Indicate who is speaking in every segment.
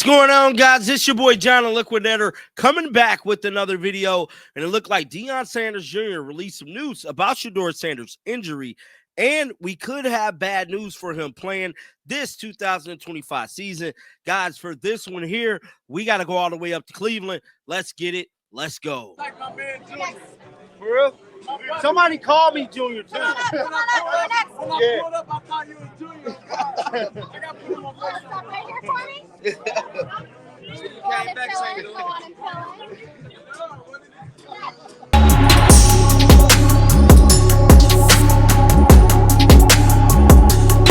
Speaker 1: What's going on, guys? It's your boy John, the Liquidator, coming back with another video. And it looked like Deion Sanders Jr. released some news about Shedeur Sanders' injury, and we could have bad news for him playing this 2025 season. Guys, for this one here, we got to go all the way up to Cleveland. Let's get it. Let's go.
Speaker 2: Like my man Junior. For real? Somebody called me Junior, too.
Speaker 3: When I pulled up, I thought you were Junior. I got put him on FaceTime.
Speaker 4: Stop right here for me.
Speaker 2: Came back saying
Speaker 4: Go on and fill it.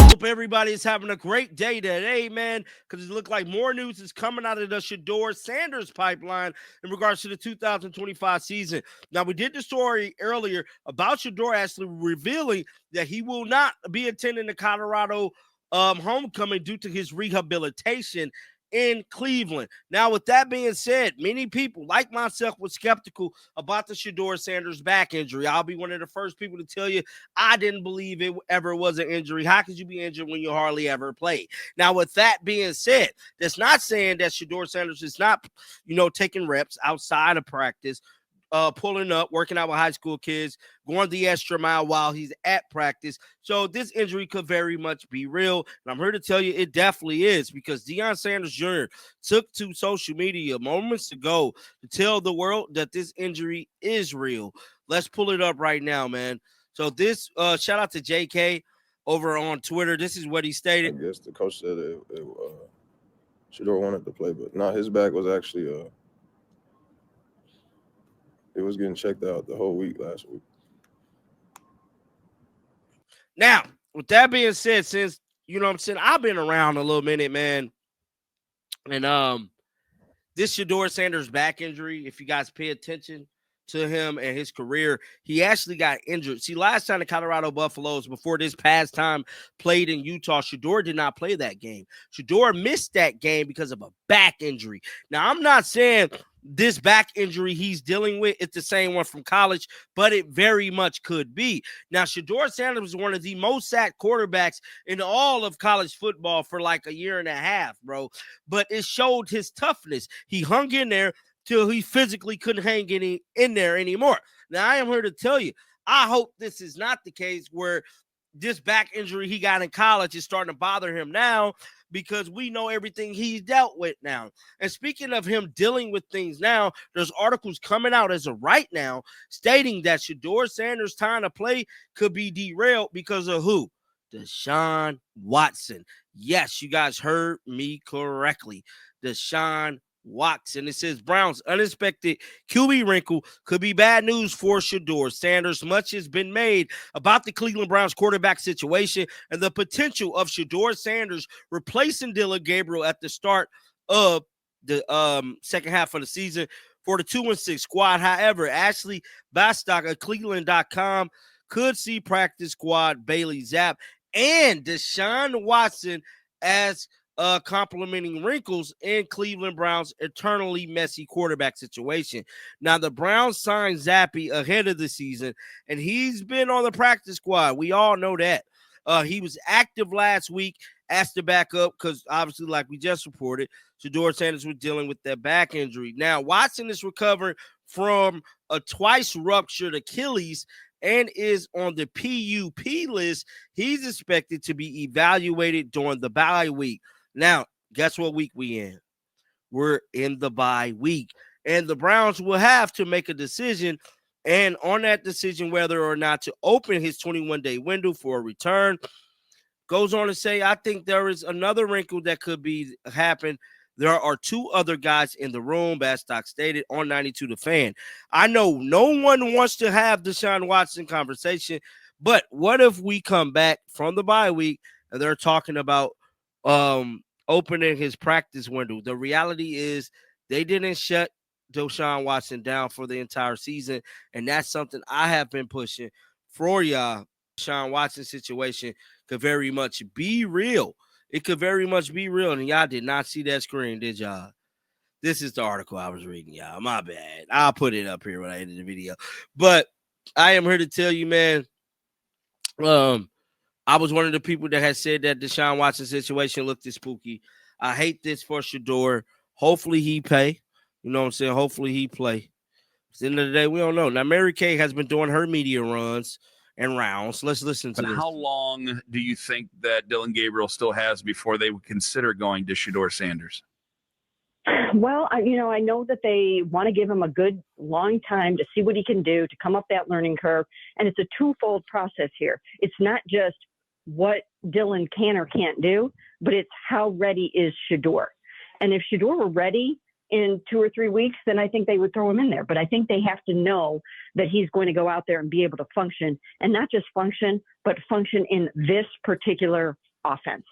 Speaker 1: Hope everybody is having a great day today, man, because it looked like more news is coming out of the Shedeur Sanders pipeline in regards to the 2025 season. Now, we did the story earlier about Shedeur actually revealing that he will not be attending the Colorado homecoming due to his rehabilitation in Cleveland. Now, with that being said, many people, like myself, were skeptical about the Shedeur Sanders back injury. I'll be one of the first people to tell you I didn't believe it ever was an injury. How could you be injured when you hardly ever play? Now, with that being said, that's not saying that Shedeur Sanders is not, taking reps outside of practice, pulling up, working out with high school kids, going the extra mile while he's at practice. So this injury could very much be real. And I'm here to tell you it definitely is, because Deion Sanders Jr. took to social media moments ago to tell the world that this injury is real. Let's pull it up right now, man. So this, shout out to JK over on Twitter. This is what he stated.
Speaker 5: I guess the coach said Shedeur wanted to play, but not his back was actually it was getting checked out the whole week last week.
Speaker 1: Now, with that being said, since, I've been around a little minute, man. And this Shedeur Sanders back injury, if you guys pay attention to him and his career, he actually got injured. See, last time the Colorado Buffaloes, before this past time, played in Utah, Shedeur did not play that game. Shedeur missed that game because of a back injury. Now, I'm not saying this back injury he's dealing with is the same one from college, but it very much could be. Now, Shedeur Sanders was one of the most sacked quarterbacks in all of college football for like a year and a half, bro. But it showed his toughness. He hung in there till he physically couldn't hang in there anymore. Now, I am here to tell you, I hope this is not the case where this back injury he got in college is starting to bother him now, because we know everything he's dealt with now. And speaking of him dealing with things now, there's articles coming out as of right now stating that Shedeur Sanders' time to play could be derailed because of who? Deshaun Watson. Yes, you guys heard me correctly. Deshaun Watson. It says Browns' unexpected QB wrinkle could be bad news for Shedeur Sanders. Much has been made about the Cleveland Browns quarterback situation and the potential of Shedeur Sanders replacing Dylan Gabriel at the start of the second half of the season for the 2-6 squad. However, Ashley Bastock of Cleveland.com could see practice squad Bailey Zapp and Deshaun Watson as complimenting wrinkles in Cleveland Browns' eternally messy quarterback situation. Now, the Browns signed Zappy ahead of the season, and he's been on the practice squad. We all know that. He was active last week as the backup because, obviously, like we just reported, Shedeur Sanders was dealing with that back injury. Now, Watson is recovering from a twice ruptured Achilles and is on the PUP list. He's expected to be evaluated during the bye week. Now, guess what week we in? We're in the bye week. And the Browns will have to make a decision, and on that decision whether or not to open his 21-day window for a return. Goes on to say, I think there is another wrinkle that could be happen. There are two other guys in the room, Bastock stated on 92 The Fan. I know no one wants to have Deshaun Watson conversation, but what if we come back from the bye week and they're talking about opening his practice window? The reality is they didn't shut Deshaun Watson down for the entire season, and that's something I have been pushing for y'all. Deshaun Watson situation could very much be real. It could very much be real, and y'all did not see that screen, did y'all? This is the article I was reading, y'all. My bad. I'll put it up here when I edit the video. But I am here to tell you, man, I was one of the people that had said that Deshaun Watson situation looked spooky. I hate this for Shedeur. Hopefully he pay. You know what I'm saying? Hopefully he play. At the end of the day, we don't know. Now, Mary Kay has been doing her media runs and rounds. Let's listen to
Speaker 6: But
Speaker 1: this.
Speaker 6: how long do you think that Dylan Gabriel still has before they would consider going to Shedeur Sanders?
Speaker 7: Well, I know that they want to give him a good long time to see what he can do, to come up that learning curve. And it's a twofold process here. It's not just what Dylan can or can't do, but it's how ready is Shedeur. And if Shedeur were ready in 2 or 3 weeks, then I think they would throw him in there. But I think they have to know that he's going to go out there and be able to function, and not just function, but function in this particular offense,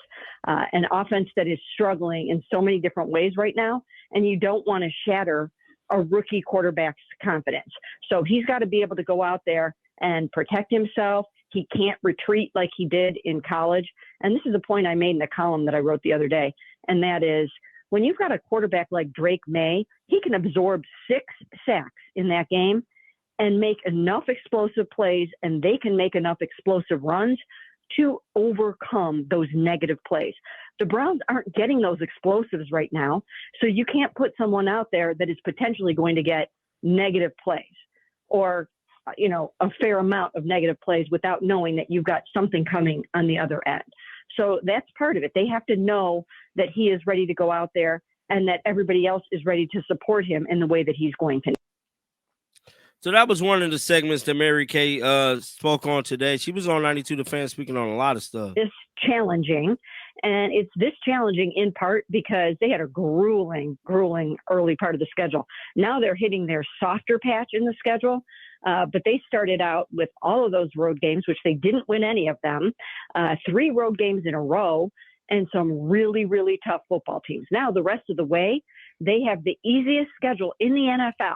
Speaker 7: an offense that is struggling in so many different ways right now. And you don't want to shatter a rookie quarterback's confidence. So he's got to be able to go out there and protect himself. He can't retreat like he did in college. And this is a point I made in the column that I wrote the other day. And that is, when you've got a quarterback like Drake May, he can absorb 6 sacks in that game and make enough explosive plays, and they can make enough explosive runs to overcome those negative plays. The Browns aren't getting those explosives right now, so you can't put someone out there that is potentially going to get negative plays or, a fair amount of negative plays without knowing that you've got something coming on the other end. So that's part of it. They have to know that he is ready to go out there and that everybody else is ready to support him in the way that he's going to.
Speaker 1: So that was one of the segments that Mary Kay spoke on today. She was on 92 The Fan speaking on a lot of stuff.
Speaker 7: It's challenging, and it's this challenging in part because they had a grueling early part of the schedule. Now they're hitting their softer patch in the schedule, but they started out with all of those road games, which they didn't win any of them, 3 road games in a row, and some really, really tough football teams. Now the rest of the way, they have the easiest schedule in the NFL.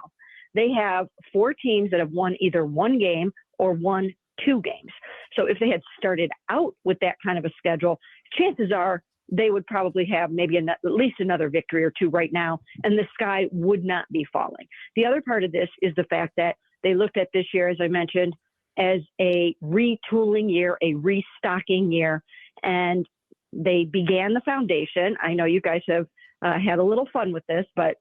Speaker 7: They have 4 teams that have won either 1 game or won 2 games. So if they had started out with that kind of a schedule, chances are they would probably have maybe at least another victory or 2 right now, and the sky would not be falling. The other part of this is the fact that they looked at this year, as I mentioned, as a retooling year, a restocking year, and they began the foundation. I know you guys have had a little fun with this, but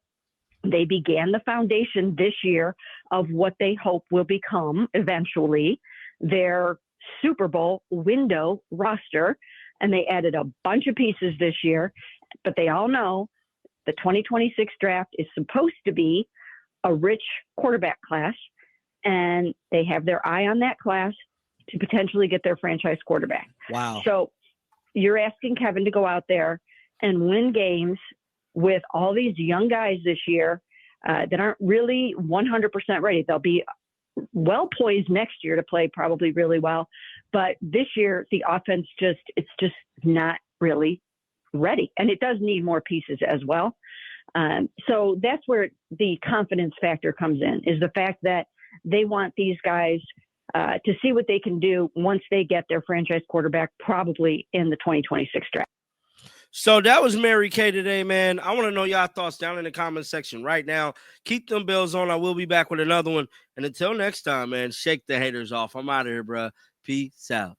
Speaker 7: they began the foundation this year of what they hope will become eventually their Super Bowl window roster. And they added a bunch of pieces this year, but they all know the 2026 draft is supposed to be a rich quarterback class, and they have their eye on that class to potentially get their franchise quarterback.
Speaker 1: Wow.
Speaker 7: So you're asking Kevin to go out there and win games with all these young guys this year that aren't really 100% ready. They'll be well poised next year to play probably really well. But this year, the offense it's just not really ready. And it does need more pieces as well. So that's where the confidence factor comes in, is the fact that they want these guys to see what they can do once they get their franchise quarterback, probably in the 2026 draft.
Speaker 1: So that was Mary Kay today, man. I want to know y'all thoughts down in the comment section right now. Keep them bells on. I will be back with another one. And until next time, man, shake the haters off. I'm out of here, bro. Peace out.